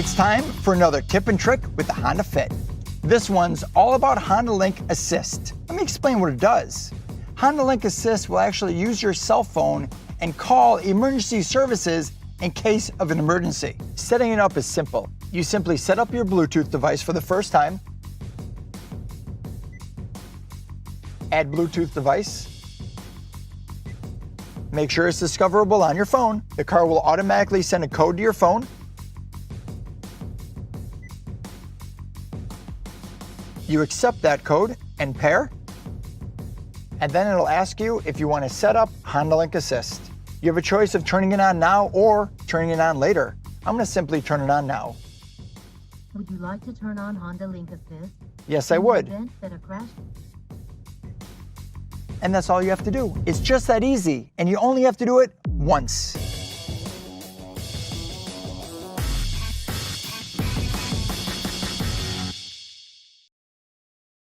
It's time for another tip and trick with the Honda Fit. This one's all about HondaLink Assist. Let me explain what it does. HondaLink Assist will actually use your cell phone and call emergency services in case of an emergency. Setting it up is simple. You simply set up your Bluetooth device for the first time, add Bluetooth device, make sure it's discoverable on your phone. The car will automatically send a code to your phone. You accept that code and pair, and then it'll ask you if you want to set up HondaLink Assist. You have a choice of turning it on now or turning it on later. I'm going to simply turn it on now. Would you like to turn on HondaLink Assist? Yes, I would. In the event that a crash? And that's all you have to do. It's just that easy, and you only have to do it once.